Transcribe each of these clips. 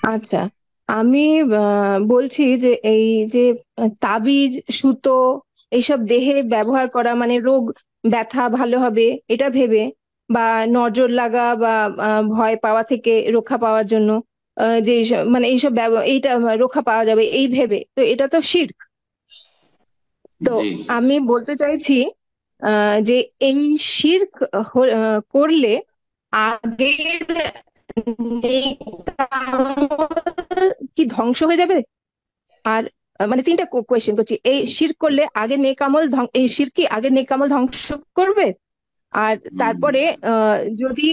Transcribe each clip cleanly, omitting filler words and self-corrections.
আচ্ছা, আমি বলছি যে এই যে তাবিজ, সুতো এইসব দেহে ব্যবহার করা মানে রোগ ব্যথা ভালো হবে এটা ভেবে, বা নজর লাগা বা ভয় পাওয়া থেকে রক্ষা পাওয়ার জন্য যে মানে এইসব এইটা রক্ষা পাওয়া যাবে এই ভেবে, তো এটা তো শিরক। তো জি আমি বলতে চাইছি যে এই শিরক করলে আগের নেক আমল কি ধ্বংস হয়ে যাবে? আর মানে তিনটা কোয়েশ্চেন করছি, এই শিরক করলে আগে নেক আমল এই শিরক কি আগে নেক আমল ধ্বংস করবে? আর হুম তারপরে যদি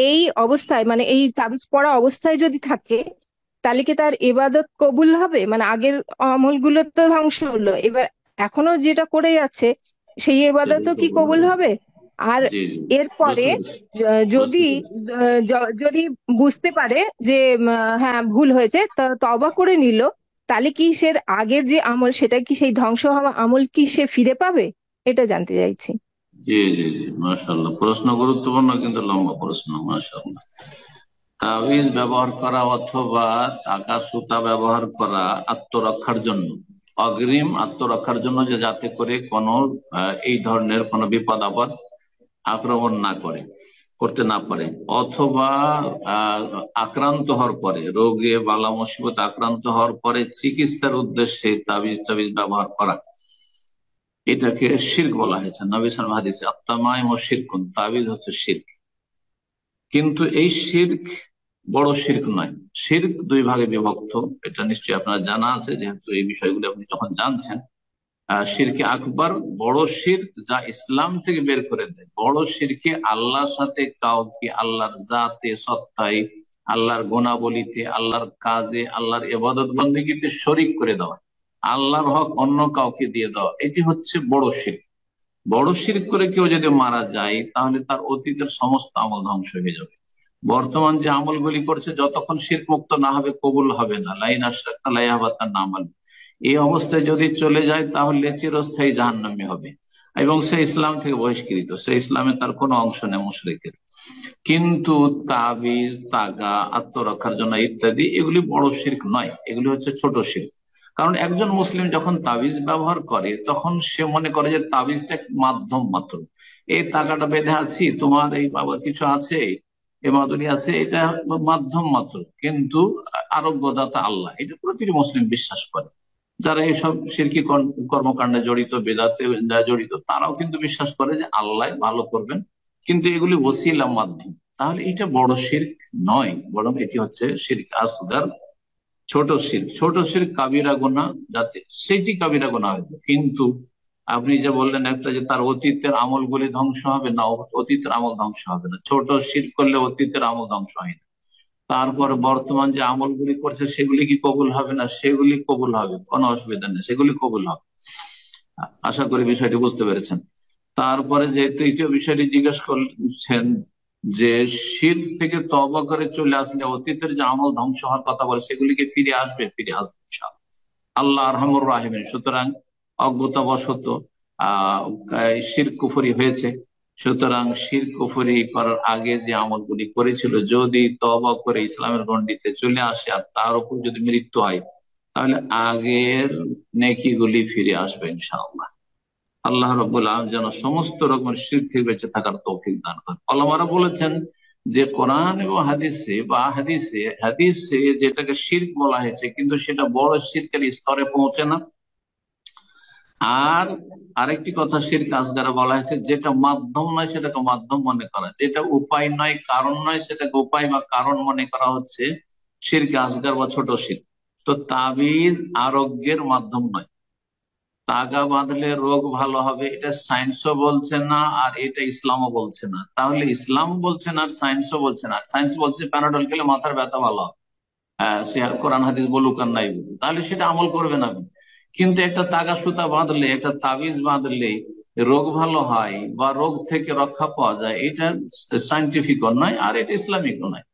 এই অবস্থায় মানে এই তাবিজ পড়া অবস্থায় যদি থাকে, তাহলে কি তার ইবাদত কবুল হবে? মানে আগের আমলগুলো তো ধ্বংস হলো, এবার এখনো যেটা করে যাচ্ছে সেই সেটাই ইবাদতও কি কবুল কবুল হবে। হবে? আর জি জি, এরপরে বুঝতে পেরেছি, বুঝতে যদি পেরেছি। যদি বুঝতে পারে যে হ্যাঁ ভুল হয়েছে, তা তওবা করে নিল, তাহলে কি সে আগের যে আমল সেটা কি সেই ধ্বংস হওয়া আমল কি সে ফিরে পাবে? এটা জানতে চাইছি। জি জি জি, মাশাআল্লাহ, প্রশ্ন গুরুত্বপূর্ণ কিন্তু লম্বা প্রশ্ন, মাশাআল্লাহ। তাবিজ ব্যবহার করা অথবা টাকা সুতা ব্যবহার করা আত্মরক্ষার জন্য, অগ্রিম আত্মরক্ষার জন্য, যে যাতে করে কোনো এই ধরনের কোনো বিপদ আপদ আক্রমণ না করতে না পারে, অথবা আহ, আক্রান্ত হওয়ার পরে, রোগে বালা মুসিবত আক্রান্ত হওয়ার পরে চিকিৎসার উদ্দেশ্যে তাবিজ টাবিজ ব্যবহার করা, এটাকে শিরক বলা হয়েছে। নবী সাল্লাল্লাহু আলাইহি ওয়াসাল্লাম হাদিসে আত্মামাইম ও শিরকুন, তাবিজ হচ্ছে শিরক। কিন্তু এই শিরক বড় শিরক নয়। শিরক দুই ভাগে বিভক্ত, এটা নিশ্চয়ই আপনার জানা আছে, যেহেতু এই বিষয়গুলো আপনি যখন জানছেন। শিরকে আকবর বড় শিরক, যা ইসলাম থেকে বের করে দেয়। বড় শিরকে আল্লাহর সাথে কাউকে আল্লাহর জাতে সত্তায়, আল্লাহর গুণাবলিতে, আল্লাহর কাজে, আল্লাহর ইবাদত বন্দেগীতে শরিক করে দেওয়া, আল্লাহর হক অন্য কাউকে দিয়ে দেওয়া, এটি হচ্ছে বড় শিরক। বড় শিরক করে কেউ যদি মারা যায়, তাহলে তার অতীতের সমস্ত আমল ধ্বংস হয়ে যাবে। বর্তমান যে আমলগুলি করছে, যতক্ষণ শিরক মুক্ত না হবে কবুল হবে না। লাইন আশরাকতা লায়াহবাতান আমাল, এই অবস্থায় যদি চলে যায় তাহলে চিরস্থায়ী জাহান্নামী হবে, এবং সে ইসলাম থেকে বহিষ্কৃত, সে ইসলামে তার কোনো অংশ নেই মুশরিকের। কিন্তু তাবিজ, তাগা, আত্মরক্ষার জন্য ইত্যাদি, এগুলি বড় শিরক নয়, এগুলি হচ্ছে ছোট শিরক। কারণ একজন মুসলিম যখন তাবিজ ব্যবহার করে, তখন সে মনে করে যে তাবিজটা এক মাধ্যম মাত্র। এই টাকাটা বেঁধে আছি, তোমার এই বাবা কিছু আছে, এই মাদুরি আছে, এটা মাধ্যম মাত্র। কিন্তু আরোগ্যদাতা আল্লাহ, এটা প্রতিটি মুসলিম বিশ্বাস করে। যারা এইসব শিরকি কর্মকাণ্ডে জড়িত, বেদাতে জড়িত, তারাও কিন্তু বিশ্বাস করে যে আল্লাহ ভালো করবেন, কিন্তু এগুলি ওসিলা, মাধ্যম। তাহলে এটা বড় শিরক নয়, বরং এটি হচ্ছে শিরক আসগার, ছোট শিরক। ছোট শিরক কাবিরা গুনাহ, যাতে সেটি কাবিরা গুনাহ হবে। কিন্তু আপনি যে বললেন একটা, যে তার অতীতের আমলগুলি ধ্বংস হবে না, অতীতের আমল ধ্বংস হবে না। ছোট শিরক করলে অতীতের আমল ধ্বংস হয় না। তারপর বর্তমান যে আমলগুলি করছে সেগুলি কি কবুল হবে না? সেগুলি কবুল হবে, কোনো অসুবিধা নেই, সেগুলি কবুল হবে। আশা করি বিষয়টি বুঝতে পেরেছেন। তারপরে যে তৃতীয় বিষয়টি জিজ্ঞেস করছেন, যে শিরক থেকে তওবা করে চলে আসলে অতীতের যে আমল ধ্বংস হওয়ার কথা বলে, সেগুলিকে ফিরে আসবে, ফিরে আসবে ইনশাআল্লাহ। আল্লাহ আরহামুর রাহিমিন। সুতরাং অজ্ঞতাবশত আহ শিরক কুফরি হয়েছে, সুতরাং শিরক কুফরি করার আগে যে আমলগুলি করেছিল, যদি তওবা করে ইসলামের গণ্ডিতে চলে আসে আর তার উপর যদি মৃত্যু হয়, তাহলে আগের নেকিগুলি ফিরে আসবে ইনশাআল্লাহ। আল্লাহ রাব্বুল আলামিন যেন সমস্ত রকমের শিরক থেকে বেঁচে থাকার তৌফিক দান করেন। ওলামারা বলেছেন যে কোরআন এবং হাদিসে, বা হাদিসে হাদিসে যেটাকে শিরক বলা হয়েছে, কিন্তু সেটা বড় শিরকের স্তরে পৌঁছে না। আর আরেকটি কথা শিরক আসগারে বলা হয়েছে, যেটা মাধ্যম নয় সেটাকে মাধ্যম মনে করা, যেটা উপায় নয়, কারণ নয়, সেটাকে উপায় বা কারণ মনে করা হচ্ছে শিরক আসগার বা ছোট শিরক। তো তাবিজ আরোগ্যের মাধ্যম নয়। তাগা বাঁধলে রোগ ভালো হবে, এটা সায়েন্সও বলছে না, আর এটা ইসলামও বলছে না। তাহলে ইসলাম বলছে না আর সায়েন্সও বলছে না। সায়েন্স বলছে প্যানাডল খেলে মাথার ব্যথা ভালো হবে, সে কোরআন হাদিস বলুক আর নাই বলুক, তাহলে সেটা আমল করবে না। কিন্তু একটা তাগা সুতা বাঁধলে, একটা তাবিজ বাঁধলে রোগ ভালো হয় বা রোগ থেকে রক্ষা পাওয়া যায়, এটা সাইন্টিফিক নয়, আর এটা ইসলামিক নয়।